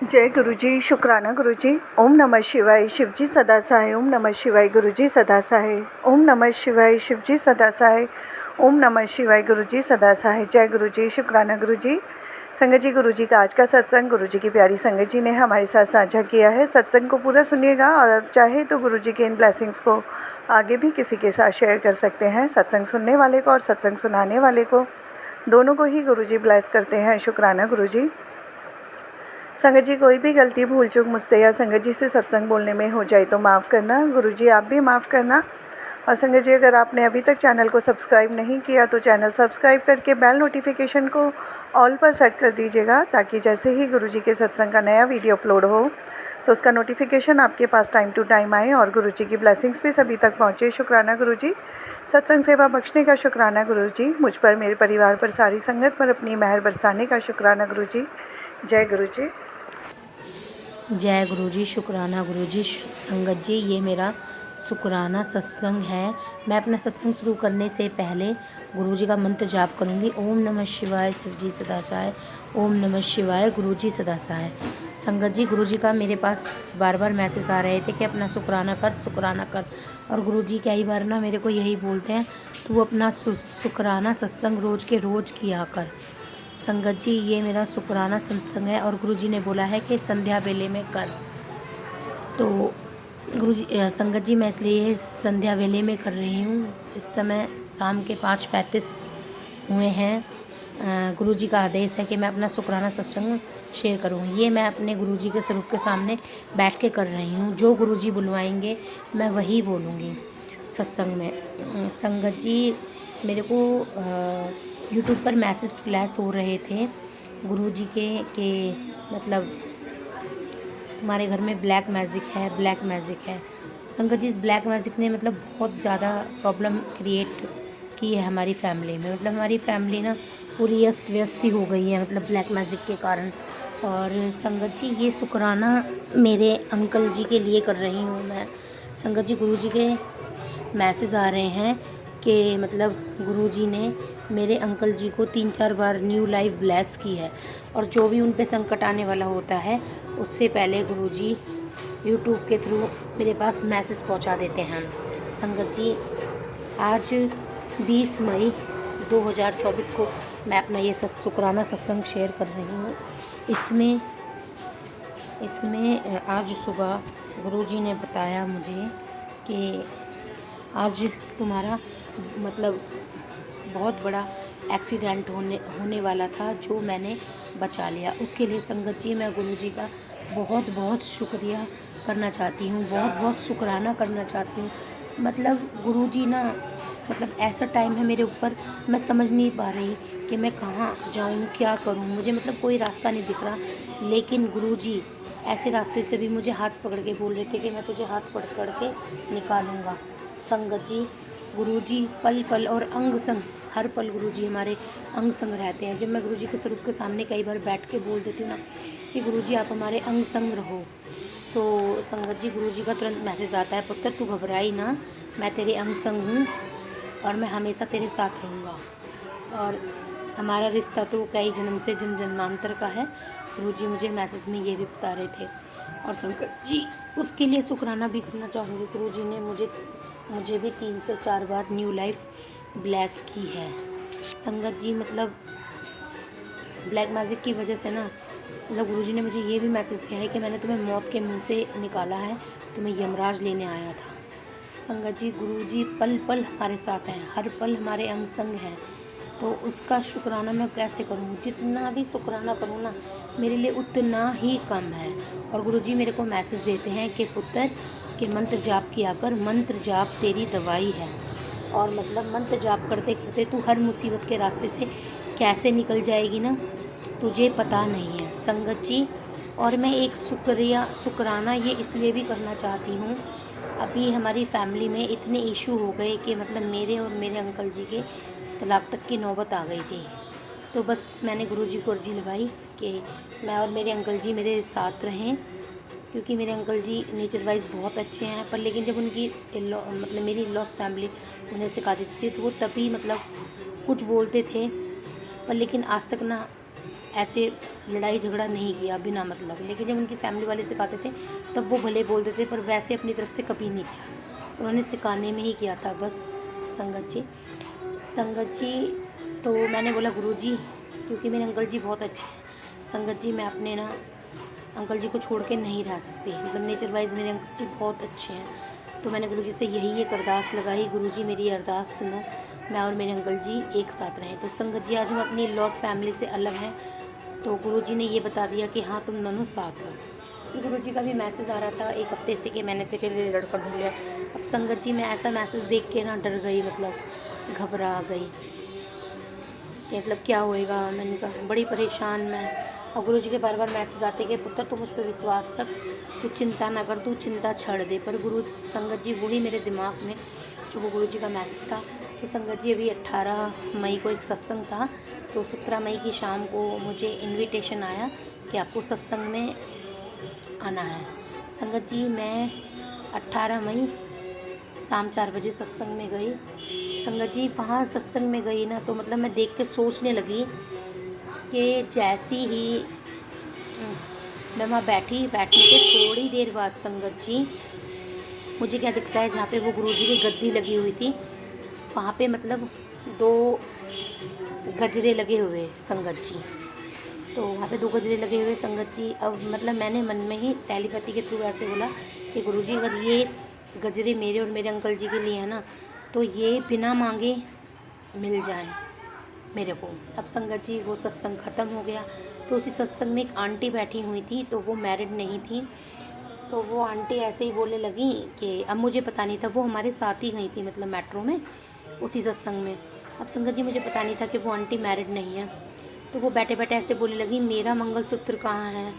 जय गुरुजी, शुक्राना गुरुजी। ओम नमः शिवाय, शिवजी सदा सहाय। ओम नमः शिवाय, गुरुजी सदा सहाय। ओम नमः शिवाय, शिवजी सदा सहाय। ओम नमः शिवाय, गुरुजी सदा सहाय। जय गुरुजी, शुक्राना गुरुजी। संगत जी, गुरुजी का आज का सत्संग गुरुजी की प्यारी संगत जी ने हमारे साथ साझा किया है। सत्संग को पूरा सुनिएगा और अब चाहे तो गुरुजी के इन ब्लेसिंग्स को आगे भी किसी के साथ शेयर कर सकते हैं। सत्संग सुनने वाले को और सत्संग सुनाने वाले को, दोनों को ही गुरुजी ब्लेस करते हैं। शुक्राना गुरुजी। संगत जी, कोई भी गलती भूल चूक मुझसे या संगत जी से सत्संग बोलने में हो जाए तो माफ़ करना। गुरुजी आप भी माफ़ करना। और संगत जी, अगर आपने अभी तक चैनल को सब्सक्राइब नहीं किया तो चैनल सब्सक्राइब करके बेल नोटिफिकेशन को ऑल पर सेट कर दीजिएगा, ताकि जैसे ही गुरुजी के सत्संग का नया वीडियो अपलोड हो तो उसका नोटिफिकेशन आपके पास टाइम टू टाइम आए और गुरुजी की ब्लेसिंग्स भी सभी तक पहुँचे। शुक्राना गुरुजी। सत्संग सेवा बख्शने का शुक्राना गुरुजी। मुझ पर, मेरे परिवार पर, सारी संगत पर अपनी मेहर बरसाने का शुक्राना गुरुजी। जय गुरुजी। जय गुरुजी, शुक्राना गुरुजी। संगत जी, ये मेरा शुक्राना सत्संग है। मैं अपना सत्संग शुरू करने से पहले गुरुजी का मंत्र जाप करूंगी। ओम नमः शिवाय, शिवजी सदा सहाय। ओम नमः शिवाय, गुरुजी सदा सहाय। संगत जी, गुरुजी का मेरे पास बार बार मैसेज आ रहे थे कि अपना शुक्राना कर, शुक्राना कर। और गुरुजी कई बार ना मेरे को यही बोलते हैं, तू अपना शुक्राना सत्संग रोज़ के रोज़ किया कर। संगत जी, ये मेरा शुक्राना सत्संग है और गुरुजी ने बोला है कि संध्या वेले में कर। तो गुरुजी संगत जी, मैं इसलिए संध्या वेले में कर रही हूँ। इस समय शाम के 5:35 हुए हैं। गुरुजी का आदेश है कि मैं अपना शुक्राना सत्संग शेयर करूँ। ये मैं अपने गुरुजी के स्वरूप के सामने बैठ के कर रही हूँ। जो गुरुजी बुलवाएंगे मैं वही बोलूँगी सत्संग में। संगत जी, मेरे को यूट्यूब पर मैसेज फ्लैश हो रहे थे गुरुजी के मतलब हमारे घर में ब्लैक मैजिक है, ब्लैक मैजिक है। संगत जी, इस ब्लैक मैजिक ने मतलब बहुत ज़्यादा प्रॉब्लम क्रिएट की है हमारी फैमिली में। मतलब हमारी फैमिली ना पूरी अस्त व्यस्त ही हो गई है, मतलब ब्लैक मैजिक के कारण। और संगत जी, ये शुक्राना मेरे अंकल जी के लिए कर रही हूँ मैं। संगत जी, गुरुजी के मैसेज आ रहे हैं कि मतलब गुरुजी ने मेरे अंकल जी को 3-4 बार न्यू लाइफ ब्लेस की है। और जो भी उन पे संकट आने वाला होता है उससे पहले गुरुजी यूट्यूब के थ्रू मेरे पास मैसेज पहुंचा देते हैं। संगत जी, आज 20 मई 2024 को मैं अपना ये शुक्राना सत्संग शेयर कर रही हूँ। इसमें आज सुबह गुरुजी ने बताया मुझे कि आज तुम्हारा मतलब बहुत बड़ा एक्सीडेंट होने वाला था, जो मैंने बचा लिया। उसके लिए संगत जी, मैं गुरुजी का बहुत बहुत शुक्रिया करना चाहती हूँ, बहुत बहुत शुक्राना करना चाहती हूँ। मतलब गुरुजी ना, मतलब ऐसा टाइम है मेरे ऊपर, मैं समझ नहीं पा रही कि मैं कहाँ जाऊँ, क्या करूँ। मुझे मतलब कोई रास्ता नहीं दिख रहा, लेकिन गुरुजी ऐसे रास्ते से भी मुझे हाथ पकड़ के बोल रहे थे कि मैं तुझे हाथ पकड़ के निकालूंगा। संगत जी, गुरुजी पल पल और अंग संग, हर पल गुरुजी हमारे अंग संग रहते हैं। जब मैं गुरुजी के स्वरूप के सामने कई बार बैठ के बोल देती हूँ ना कि गुरुजी आप हमारे अंग संग रहो, तो संगत जी गुरुजी का तुरंत मैसेज आता है, पुत्र तू घबराई ना, मैं तेरे अंग संग हूँ और मैं हमेशा तेरे साथ रहूँगा। और हमारा रिश्ता तो कई जन्म से जन्मांतर का है। गुरुजी मुझे मैसेज में ये भी बता रहे थे। और संगत जी, उसके लिए शुक्राना भी करना चाहूँगी। गुरुजी ने मुझे भी 3 से 4 बार न्यू लाइफ ब्लेस की है। संगत जी, मतलब ब्लैक मैजिक की वजह से ना, मतलब गुरुजी ने मुझे ये भी मैसेज दिया है कि मैंने तुम्हें मौत के मुंह से निकाला है, तुम्हें यमराज लेने आया था। संगत जी, गुरुजी पल पल हमारे साथ हैं, हर पल हमारे अंग संग हैं। तो उसका शुक्राना मैं कैसे करूँ? जितना भी शुक्राना करूँ ना, मेरे लिए उतना ही कम है। और गुरुजी मेरे को मैसेज देते हैं कि पुत्र के मंत्र जाप किया कर, मंत्र जाप तेरी दवाई है। और मतलब मंत्र जाप करते करते तू हर मुसीबत के रास्ते से कैसे निकल जाएगी ना, तुझे पता नहीं है। संगत जी, और मैं एक शुक्राना ये इसलिए भी करना चाहती हूँ, अभी हमारी फैमिली में इतने इशू हो गए कि मतलब मेरे और मेरे अंकल जी के तलाक तक की नौबत आ गई थी। तो बस मैंने गुरुजी को अर्जी लगाई कि मैं और मेरे अंकल जी मेरे साथ रहें, क्योंकि मेरे अंकल जी नेचर वाइज बहुत अच्छे हैं। पर लेकिन जब उनकी मतलब मेरी लॉस फैमिली उन्हें सिखा देती थी तो वो तभी मतलब कुछ बोलते थे, पर लेकिन आज तक ना ऐसे लड़ाई झगड़ा नहीं किया बिना मतलब। लेकिन जब उनकी फैमिली वाले सिखाते थे तब वो भले बोलते थे, पर वैसे अपनी तरफ से कभी नहीं किया, उन्होंने सिखाने में ही किया था बस। संगत जी तो मैंने बोला गुरुजी, क्योंकि मेरे अंकल जी बहुत अच्छे हैं, संगत जी मैं अपने ना अंकल जी को छोड़ के नहीं रह सकती, मतलब नेचर वाइज मेरे अंकल जी बहुत अच्छे हैं। तो मैंने गुरुजी से यही एक अरदास लगाई, गुरुजी मेरी अरदास सुनो, मैं और मेरे अंकल जी एक साथ रहें। तो संगत जी आज हम अपनी लॉस फैमिली से अलग हैं, तो गुरुजी ने ये बता दिया कि हाँ तुम दोनों साथ हो। फिर गुरुजी का भी मैसेज आ रहा था एक हफ्ते से कि मैंने तेरे लिए लड़का ढूंढ लिया। अब संगत जी मैं ऐसा मैसेज देख के ना डर गई, मतलब घबरा गई कि मतलब क्या होएगा। मैंने कहा बड़ी परेशान मैं, और गुरुजी के बार बार मैसेज आते कि पुत्र तू मुझ पर विश्वास रख, तू चिंता ना कर, तू चिंता छोड़ दे। पर गुरु संगत जी वही मेरे दिमाग में जो वो गुरुजी का मैसेज था। तो संगत जी अभी 18 मई को एक सत्संग था, तो 17 मई की शाम को मुझे इनविटेशन आया कि आपको सत्संग में आना है। संगत जी मैं 18 मई शाम 4 बजे सत्संग में गई। संगत जी वहाँ सत्संग में गई ना, तो मतलब मैं देख के सोचने लगी कि जैसी ही मैं वहाँ बैठने के थोड़ी देर बाद संगत जी मुझे क्या दिखता है, जहाँ पे वो गुरुजी की गद्दी लगी हुई थी वहाँ पे मतलब 2 गजरे लगे हुए संगत जी। तो वहाँ पे 2 गजरे लगे हुए संगत जी। अब मतलब मैंने मन में ही टेलीपैथी के थ्रू ऐसे बोला कि गुरुजी अगर ये गजरे मेरे और मेरे अंकल जी के लिए है ना, तो ये बिना मांगे मिल जाएं मेरे को। अब संगत जी वो सत्संग ख़त्म हो गया, तो उसी सत्संग में एक आंटी बैठी हुई थी, तो वो मैरिड नहीं थी। तो वो आंटी ऐसे ही बोलने लगी कि अब मुझे पता नहीं था, वो हमारे साथ ही गई थी मतलब मेट्रो में उसी सत्संग में। अब संगत जी मुझे पता नहीं था कि वो आंटी मैरिड नहीं है। तो वो बैठे बैठे ऐसे बोलने लगी मेरा मंगलसूत्र कहाँ है।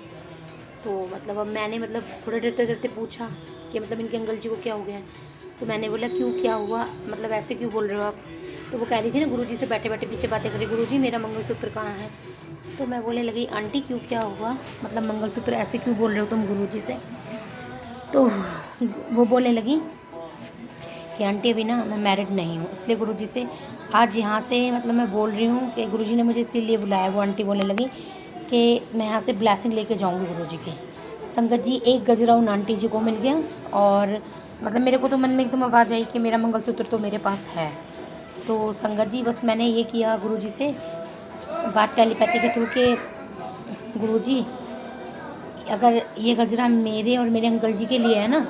तो मतलब अब मैंने मतलब थोड़े डरते डरते पूछा कि मतलब इनके अंकल जी को क्या हो गया है। तो मैंने बोला क्यों क्या हुआ, मतलब ऐसे क्यों बोल रहे हो आप। तो वो कह रही थी ना गुरुजी से बैठे बैठे पीछे बातें कर रही, गुरुजी मेरा मंगलसूत्र कहाँ है। तो मैं बोलने लगी आंटी क्यों क्या हुआ, मतलब मंगलसूत्र ऐसे क्यों बोल रहे हो तुम गुरुजी से। तो वो बोलने लगी कि आंटी अभी ना मैं मैरिड नहीं हूँ, इसलिए गुरुजी से आज यहाँ से मतलब मैं बोल रही हूँ कि गुरुजी ने मुझे इसीलिए बुलाया। वो आंटी बोलने लगी कि मैं यहाँ से ब्लेसिंग लेके जाऊँगी गुरुजी की। संगत जी एक गजरा उन आंटी जी को मिल गया, और मतलब मेरे को तो मन में एकदम आवाज़ आई कि मेरा मंगलसूत्र तो मेरे पास है। तो संगत जी बस मैंने ये किया गुरुजी से बात टेलीपैथी के थ्रू के गुरुजी अगर ये गजरा मेरे और मेरे अंकल जी के लिए है ना,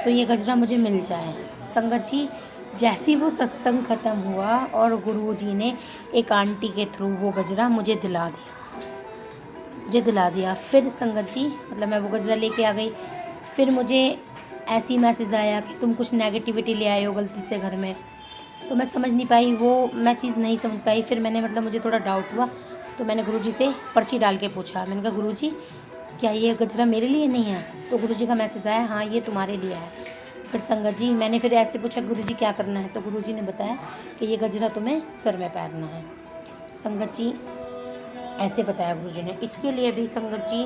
तो ये गजरा मुझे मिल जाए। संगत जी जैसे वो सत्संग ख़त्म हुआ और गुरुजी ने एक आंटी के थ्रू वो गजरा मुझे दिला दिया। फिर संगत जी मतलब मैं वो गजरा लेके आ गई। फिर मुझे ऐसी मैसेज आया कि तुम कुछ नेगेटिविटी ले आए हो गलती से घर में। तो मैं समझ नहीं पाई, वो मैं चीज़ नहीं समझ पाई। फिर मैंने मतलब मुझे थोड़ा डाउट हुआ, तो मैंने गुरुजी से पर्ची डाल के पूछा। मैंने कहा गुरुजी क्या ये गजरा मेरे लिए नहीं है। तो गुरुजी का मैसेज आया हाँ ये तुम्हारे लिए है। फिर संगत जी मैंने फिर ऐसे पूछा गुरुजी क्या करना है, तो गुरुजी ने बताया कि ये गजरा तुम्हें सर में पहनना है। संगत जी ऐसे बताया गुरुजी ने। इसके लिए भी संगत जी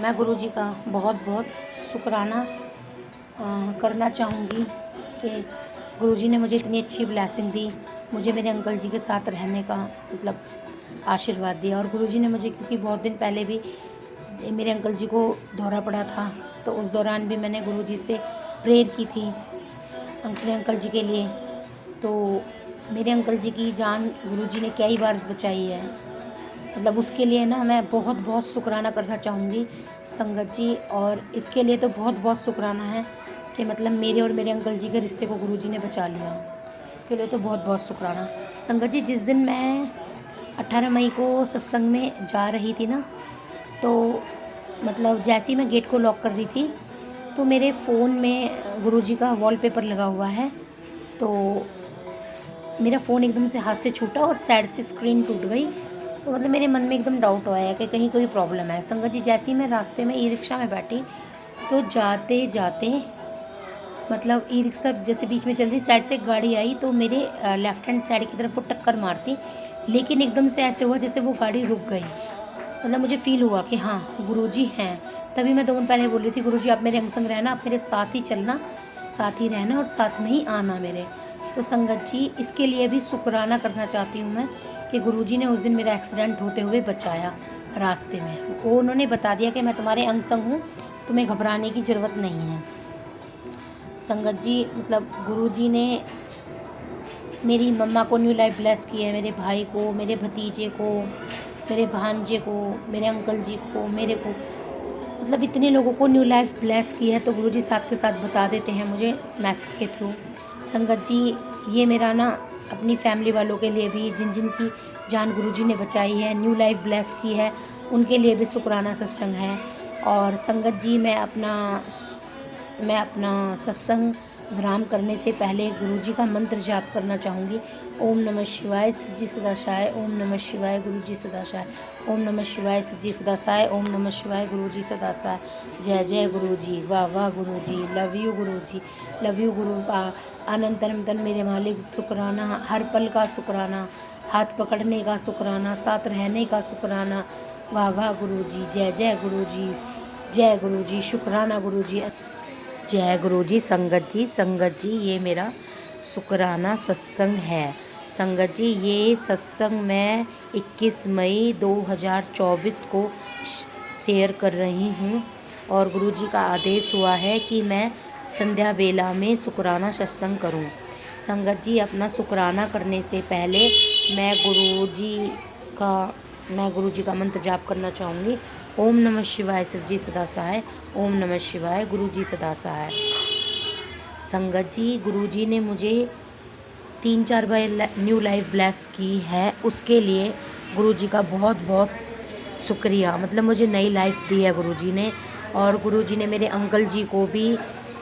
मैं गुरुजी का बहुत बहुत शुक्राना करना चाहूँगी कि गुरुजी ने मुझे इतनी अच्छी ब्लेसिंग दी, मुझे मेरे अंकल जी के साथ रहने का मतलब आशीर्वाद दिया। और गुरुजी ने मुझे, क्योंकि बहुत दिन पहले भी मेरे अंकल जी को दौरा पड़ा था, तो उस दौरान भी मैंने गुरुजी से प्रेयर की थी मेरे अंकल जी के लिए। तो मेरे अंकल जी की जान गुरुजी ने कई बार बचाई है, मतलब उसके लिए ना मैं बहुत बहुत शुक्राना करना चाहूँगी संगत जी। और इसके लिए तो बहुत बहुत शुक्राना है कि मतलब मेरे और मेरे अंकल जी के रिश्ते को गुरुजी ने बचा लिया, उसके लिए तो बहुत बहुत शुक्राना। संगत जी जिस दिन मैं 18 मई को सत्संग में जा रही थी ना, तो मतलब जैसे ही मैं गेट को लॉक कर रही थी, तो मेरे फ़ोन में गुरुजी का वॉलपेपर लगा हुआ है। तो मेरा फ़ोन एकदम से हाथ से छूटा और साइड से स्क्रीन टूट गई। तो मतलब मेरे मन में एकदम डाउट आया कि कहीं कोई प्रॉब्लम है। संगत जी जैसे ही मैं रास्ते में ई रिक्शा में बैठी, तो जाते जाते मतलब ई रिक्शा जैसे बीच में चल रही, साइड से एक गाड़ी आई, तो मेरे लेफ़्ट हैंड साइड की तरफ वो टक्कर मारती, लेकिन एकदम से ऐसे हुआ जैसे वो गाड़ी रुक गई। मतलब मुझे फ़ील हुआ कि हाँ गुरुजी हैं। तभी मैं 2 मिनट पहले बोल रही थी गुरुजी आप मेरे संग रहना, आप मेरे साथ ही चलना, साथ ही रहना और साथ में ही आना मेरे। तो संगत जी इसके लिए भी शुक्राना करना चाहती हूँ मैं कि गुरुजी ने उस दिन मेरा एक्सीडेंट होते हुए बचाया। रास्ते में। वो उन्होंने बता दिया कि मैं तुम्हारे अंग संग हूँ, तुम्हें घबराने की ज़रूरत नहीं है। संगत जी मतलब गुरुजी ने मेरी मम्मा को न्यू लाइफ ब्लेस की है, मेरे भाई को, मेरे भतीजे को, मेरे भांजे को, मेरे अंकल जी को, मेरे को, मतलब इतने लोगों को न्यू लाइफ ब्लेस की है। तो गुरुजी साथ के साथ बता देते हैं मुझे मैसेज के थ्रू। संगत जी ये मेरा ना अपनी फैमिली वालों के लिए भी, जिन जिन की जान गुरुजी ने बचाई है, न्यू लाइफ ब्लेस की है, उनके लिए भी शुक्राना सत्संग है। और संगत जी मैं अपना सत्संग विराम करने से पहले गुरुजी का मंत्र जाप करना चाहूँगी। ओम नमः शिवाय शिव जी सदाशाय, ओम नमः शिवाय गुरु जी सदाशाय, ओम नमः शिवाय शिव जी सदाशाय, ओम नमः शिवाय गुरु जी सदाशाय। जय जय गुरु जी, वाह वाह गुरु जी, love you Guru ji, love you गुरु। अनंतरम तन मेरे मालिक शुक्राना, हर पल का शुक्राना, हाथ पकड़ने का शुक्राना, साथ रहने का शुक्राना। वाह वाह गुरु जी, जय जय गुरु जी, जय गुरु जी, शुक्राना गुरु जी, जय गुरु जी। संगत जी ये मेरा शुक्राना सत्संग है। संगत जी ये सत्संग मैं 21 मई 2024 को शेयर कर रही हूँ और गुरु जी का आदेश हुआ है कि मैं संध्या बेला में शुक्राना सत्संग करूँ। संगत जी अपना शुक्राना करने से पहले मैं गुरु जी का मंत्र जाप करना चाहूँगी। ओम नमः शिवाय शिव जी सदा सहाय, ओम नमः शिवाय गुरु जी सदा सहाय। संगत जी गुरु जी ने मुझे 3-4 बार न्यू लाइफ ब्लेस की है, उसके लिए गुरु जी का बहुत बहुत शुक्रिया। मतलब मुझे नई लाइफ दी है गुरु जी ने, और गुरु जी ने मेरे अंकल जी को भी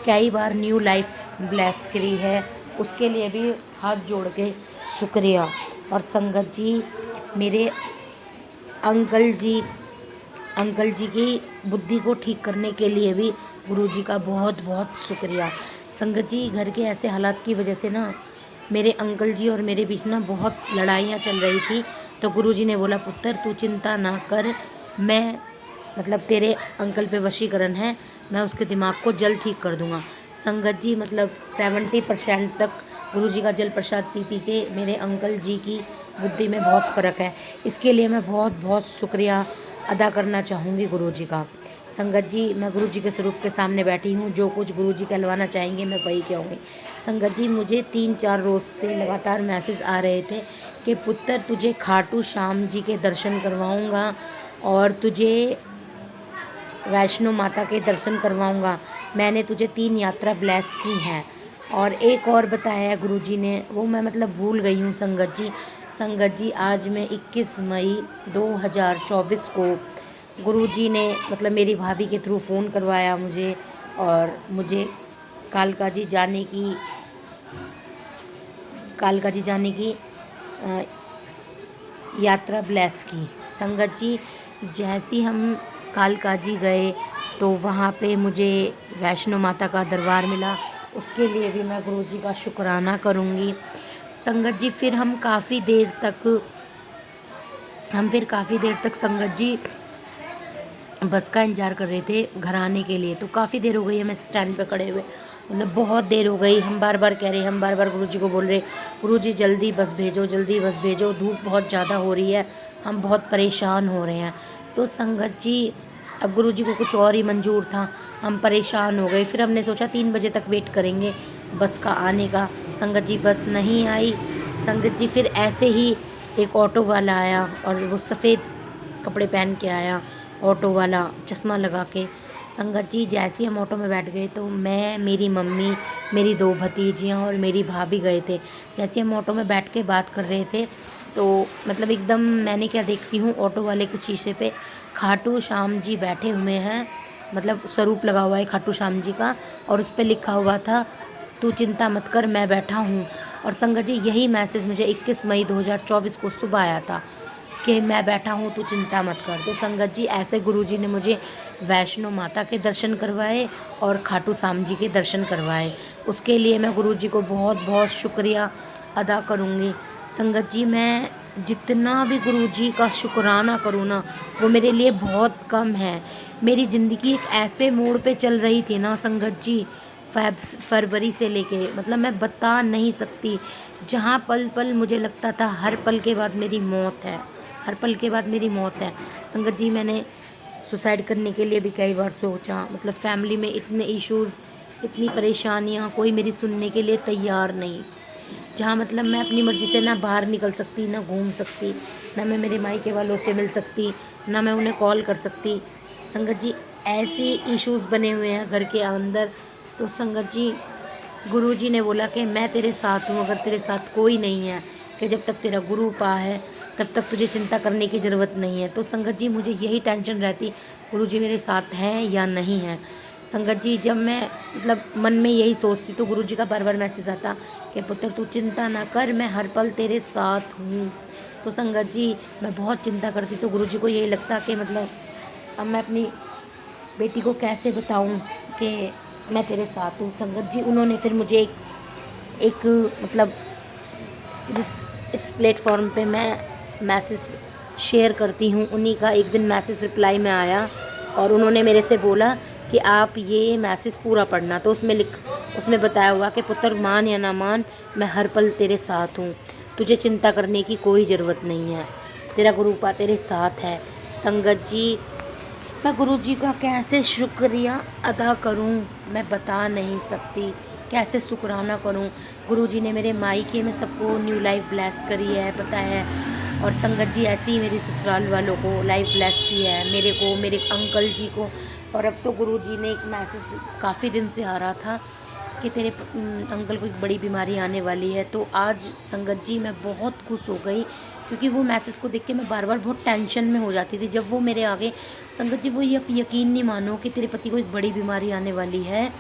कई बार न्यू लाइफ ब्लेस करी है, उसके लिए भी हाथ जोड़ के शुक्रिया। और संगत जी मेरे अंकल जी की बुद्धि को ठीक करने के लिए भी गुरु जी का बहुत बहुत शुक्रिया। संगत जी घर के ऐसे हालात की वजह से ना मेरे अंकल जी और मेरे बीच ना बहुत लड़ाइयाँ चल रही थी। तो गुरु जी ने बोला पुत्र तू चिंता ना कर, मैं मतलब तेरे अंकल पे वशीकरण है, मैं उसके दिमाग को जल्द ठीक कर दूंगा। संगत जी मतलब 70% तक गुरु जी का जल प्रसाद पी पी के मेरे अंकल जी की बुद्धि में बहुत फ़र्क है। इसके लिए मैं बहुत बहुत शुक्रिया अदा करना चाहूँगी गुरु जी का। संगत जी मैं गुरु जी के स्वरूप के सामने बैठी हूँ, जो कुछ गुरु जी कहलवाना चाहेंगे मैं वही कहूँगी। संगत जी मुझे 3-4 रोज़ से लगातार मैसेज आ रहे थे कि पुत्र तुझे खाटू श्याम जी के दर्शन करवाऊँगा और तुझे वैष्णो माता के दर्शन करवाऊँगा। मैंने तुझे 3 यात्रा ब्लेस की हैं। और एक और बताया है गुरु जी ने, वो मैं मतलब भूल गई हूँ संगत जी। संगत जी आज मैं 21 मई 2024 को गुरु जी ने मतलब मेरी भाभी के थ्रू फ़ोन करवाया मुझे, और मुझे कालका जी जाने की यात्रा ब्लेस की। संगत जी जैसे हम कालका जी गए तो वहाँ पे मुझे वैष्णो माता का दरबार मिला, उसके लिए भी मैं गुरु जी का शुक्राना करूँगी। संगत जी फिर काफ़ी देर तक संगत जी बस का इंतज़ार कर रहे थे घर आने के लिए। तो काफ़ी देर हो गई हमें स्टैंड पे खड़े हुए, मतलब बहुत देर हो गई। हम बार बार गुरु जी को बोल रहे, गुरु जी जल्दी बस भेजो, धूप बहुत ज़्यादा हो रही है, हम बहुत परेशान हो रहे हैं। तो संगत जी अब गुरु जी को कुछ और ही मंजूर था, हम परेशान हो गए। फिर हमने सोचा 3 बजे तक वेट करेंगे बस का आने का। संगत जी बस नहीं आई। संगत जी फिर ऐसे ही एक ऑटो वाला आया, और वो सफ़ेद कपड़े पहन के आया, ऑटो वाला चश्मा लगा के। संगत जी जैसे ही हम ऑटो में बैठ गए तो मैं, मेरी मम्मी, मेरी 2 भतीजियाँ और मेरी भाभी गए थे। जैसे हम ऑटो में बैठ के बात कर रहे थे तो मतलब एकदम मैंने क्या देखती हूँ, ऑटो वाले के शीशे पे खाटू श्याम जी बैठे हुए हैं, मतलब स्वरूप लगा हुआ है खाटू श्याम जी का, और उस पर लिखा हुआ था तू चिंता मत कर मैं बैठा हूँ। और संगत जी यही मैसेज मुझे 21 मई 2024 को सुबह आया था कि मैं बैठा हूँ तू चिंता मत कर। तो संगत जी ऐसे गुरु जी ने मुझे वैष्णो माता के दर्शन करवाए और खाटू श्याम जी के दर्शन करवाए, उसके लिए मैं गुरु जी को बहुत बहुत शुक्रिया अदा करूँगी। संगत जी मैं जितना भी गुरु जी का शुक्राना करूँ ना वो मेरे लिए बहुत कम है। मेरी ज़िंदगी एक ऐसे मोड़ पे चल रही थी ना संगत जी, फरवरी से लेके, मतलब मैं बता नहीं सकती, जहाँ पल पल मुझे लगता था हर पल के बाद मेरी मौत है। हर पल के बाद मेरी मौत है। संगत जी, मैंने सुसाइड करने के लिए भी कई बार सोचा, मतलब फैमिली में इतने इश्यूज़, इतनी परेशानियाँ, कोई मेरी सुनने के लिए तैयार नहीं। जहाँ मतलब मैं अपनी मर्ज़ी से ना बाहर निकल सकती, ना घूम सकती, ना मैं मेरे मायके वालों से मिल सकती, ना मैं उन्हें कॉल कर सकती। संगत जी, ऐसे इश्यूज़ बने हुए हैं घर के अंदर। तो संगत जी, गुरुजी ने बोला कि मैं तेरे साथ हूँ, अगर तेरे साथ कोई नहीं है, कि जब तक तेरा गुरु पा है तब तक तुझे चिंता करने की ज़रूरत नहीं है। तो संगत जी, मुझे यही टेंशन रहती, गुरुजी मेरे साथ हैं या नहीं हैं। संगत जी, जब मैं मतलब मन में यही सोचती तो गुरुजी का बार बार मैसेज आता कि पुत्र तू चिंता ना कर, मैं हर पल तेरे साथ हूँ। तो संगत जी, मैं बहुत चिंता करती तो गुरुजी को यही लगता कि मतलब अब मैं अपनी बेटी को कैसे बताऊं कि मैं तेरे साथ हूँ। संगत जी, उन्होंने फिर मुझे एक मतलब जिस इस प्लेटफॉर्म पे मैं मैसेज शेयर करती हूँ, उन्हीं का एक दिन मैसेज रिप्लाई में आया और उन्होंने मेरे से बोला कि आप ये मैसेज पूरा पढ़ना। तो उसमें बताया हुआ कि पुत्र मान या ना मान, मैं हर पल तेरे साथ हूँ, तुझे चिंता करने की कोई ज़रूरत नहीं है, तेरा गुरुपा तेरे साथ है। संगत जी, मैं गुरुजी का कैसे शुक्रिया अदा करूं, मैं बता नहीं सकती, कैसे शुक्राना करूं। गुरुजी ने मेरे मायके में सबको न्यू लाइफ ब्लेस करी है, पता है। और संगत जी, ऐसे ही मेरे ससुराल वालों को लाइफ ब्लेस की है, मेरे को, मेरे अंकल जी को। और अब तो गुरुजी ने एक मैसेज काफ़ी दिन से आ रहा था कि तेरे अंकल को एक बड़ी बीमारी आने वाली है। तो आज संगत जी, मैं बहुत खुश हो गई, क्योंकि वो मैसेज को देख के मैं बार बार बहुत टेंशन में हो जाती थी जब वो मेरे आगे। संगत जी, वो ये आप यकीन नहीं मानो कि तेरे पति को एक बड़ी बीमारी आने वाली है,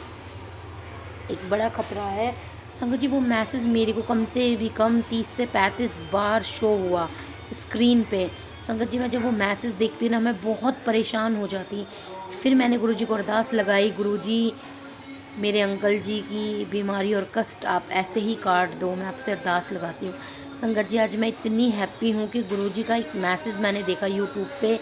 एक बड़ा खतरा है। संगत जी, वो मैसेज मेरे को कम से भी कम 30 से 35 बार शो हुआ स्क्रीन पे। संगत जी, मैं जब वो मैसेज देखती ना, मैं बहुत परेशान हो जाती। फिर मैंने गुरुजी को अरदास लगाई, गुरुजी मेरे अंकल जी की बीमारी और कष्ट आप ऐसे ही काट दो, मैं आपसे अरदास लगाती हूँ। संगत जी, आज मैं इतनी हैप्पी हूँ कि गुरुजी का एक मैसेज मैंने देखा यूट्यूब पे,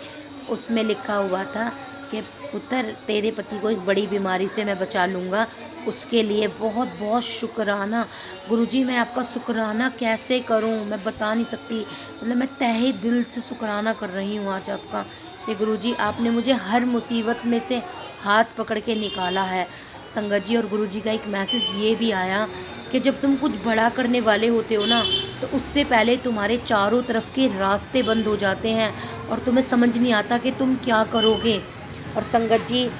उसमें लिखा हुआ था कि पुत्र तेरे पति को एक बड़ी बीमारी से मैं बचा लूँगा, उसके लिए बहुत बहुत शुक्राना। गुरुजी, मैं आपका शुक्राना कैसे करूँ, मैं बता नहीं सकती। मतलब मैं तहे दिल से शुक्राना कर रही हूँ आज आपका कि गुरुजी, आपने मुझे हर मुसीबत में से हाथ पकड़ के निकाला है। संगत जी, और गुरुजी का एक मैसेज ये भी आया कि जब तुम कुछ बड़ा करने वाले होते हो ना, तो उससे पहले तुम्हारे चारों तरफ के रास्ते बंद हो जाते हैं और तुम्हें समझ नहीं आता कि तुम क्या करोगे। और संगत जी,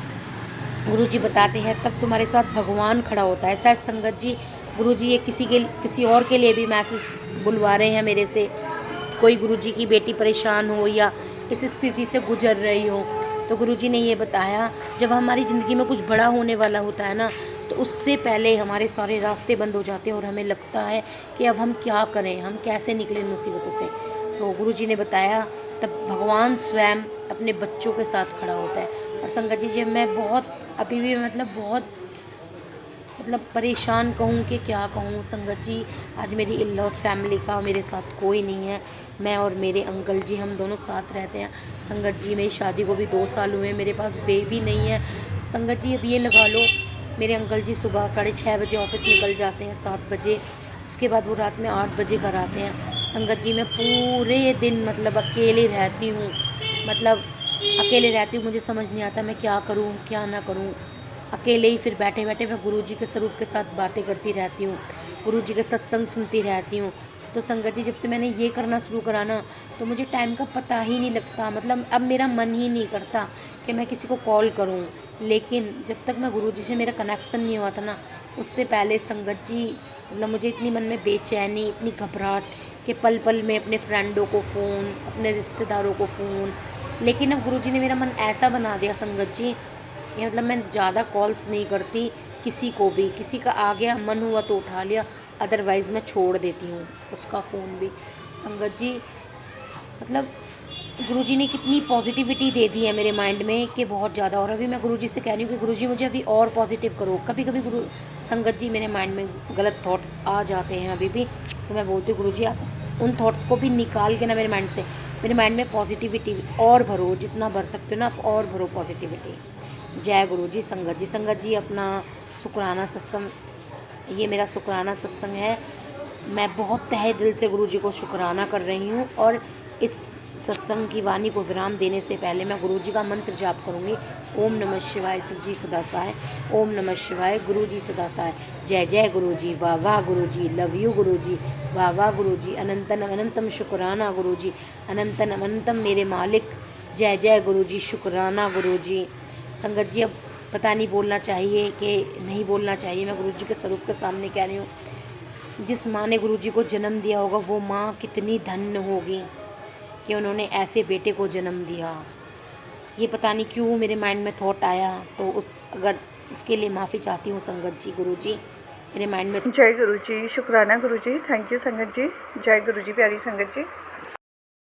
गुरुजी बताते हैं तब तुम्हारे साथ भगवान खड़ा होता है। शायद संगत जी, गुरुजी ये किसी और के लिए भी मैसेज बुलवा रहे हैं मेरे से। कोई गुरुजी की बेटी परेशान हो या इस स्थिति से गुजर रही हो, तो गुरुजी ने ये बताया, जब हमारी ज़िंदगी में कुछ बड़ा होने वाला होता है ना, तो उससे पहले हमारे सारे रास्ते बंद हो जाते हैं और हमें लगता है कि अब हम क्या करें, हम कैसे निकलें मुसीबतों से। तो गुरुजी ने बताया तब भगवान स्वयं अपने बच्चों के साथ खड़ा होता है। और संगत जी, जब मैं बहुत अभी भी मतलब परेशान कहूँ कि क्या कहूँ। संगत जी, आज मेरी इन-लॉज़ फैमिली का मेरे साथ कोई नहीं है। मैं और मेरे अंकल जी, हम दोनों साथ रहते हैं। संगत जी, मेरी शादी को भी 2 साल हुए, मेरे पास बेबी नहीं है। संगत जी, अब ये लगा लो, मेरे अंकल जी सुबह 6:30 बजे ऑफिस निकल जाते हैं, 7 बजे, उसके बाद वो रात में 8 बजे घर आते हैं। संगत जी, मैं पूरे दिन मतलब अकेले रहती हूँ, मतलब अकेले रहती हूँ, मुझे समझ नहीं आता मैं क्या करूँ, क्या ना करूँ। अकेले ही फिर बैठे बैठे मैं गुरुजी के स्वरूप के साथ बातें करती रहती हूँ, गुरुजी के सत्संग सुनती रहती हूँ। तो संगत जी, जब से मैंने ये करना शुरू करा ना, तो मुझे टाइम का पता ही नहीं लगता। मतलब अब मेरा मन ही नहीं करता कि मैं किसी को कॉल करूँ। लेकिन जब तक मैं गुरुजी से मेरा कनेक्शन नहीं हुआ था ना, उससे पहले संगत जी, मतलब मुझे इतनी मन में बेचैनी, इतनी घबराहट कि पल पल में अपने फ्रेंडों को फ़ोन, अपने रिश्तेदारों को फ़ोन। लेकिन अब गुरुजी ने मेरा मन ऐसा बना दिया संगत जी, कि मतलब मैं ज़्यादा कॉल्स नहीं करती किसी को भी। किसी का आ गया, मन हुआ तो उठा लिया, अदरवाइज़ मैं छोड़ देती हूँ उसका फ़ोन भी। संगत जी, मतलब गुरुजी ने कितनी पॉजिटिविटी दे दी है मेरे माइंड में कि बहुत ज़्यादा। और अभी मैं गुरुजी से कह रही हूँ कि गुरुजी, मुझे अभी और पॉजिटिव करो। कभी कभी संगत जी, मेरे माइंड में गलत थॉट्स आ जाते हैं अभी भी, तो मैं बोलती हूँ गुरुजी, आप उन थॉट्स को भी निकाल के ना मेरे माइंड में पॉजिटिविटी और भरो, जितना भर सकते हो ना आप और भरो पॉजिटिविटी। जय गुरु जी। संगत जी, अपना शुक्राना सत्संग, ये मेरा शुक्राना सत्संग है। मैं बहुत तहे दिल से गुरु जी को शुक्राना कर रही हूँ और इस सत्संग की वाणी को विराम देने से पहले मैं गुरुजी का मंत्र जाप करूंगी। ओम नमः शिवाय, शिव जी सदा सहाय। ओम नमः शिवाय, गुरु जी सदा सहाय। जय जय गुरुजी, वाह वाह गुरुजी, लव यू गुरुजी, वाह वाह गुरुजी, अनंतन अनंतम शुक्राना गुरुजी, अनंतन अनंतम मेरे मालिक। जय जय गुरुजी, शुक्राना गुरुजी। संगत जी, अब पता नहीं बोलना चाहिए कि नहीं बोलना चाहिए। मैं गुरुजी के स्वरूप के सामने कह रही हूँ, जिस माँ ने गुरुजी को जन्म दिया होगा वो माँ कितनी धन्य होगी कि उन्होंने ऐसे बेटे को जन्म दिया। ये पता नहीं क्यों मेरे माइंड में थॉट आया, तो उसके लिए माफ़ी चाहती हूँ संगत जी। गुरुजी मेरे माइंड में जय गुरु जी, शुक्राना गुरु जी, थैंक यू संगत जी। जय गुरु जी, प्यारी संगत जी।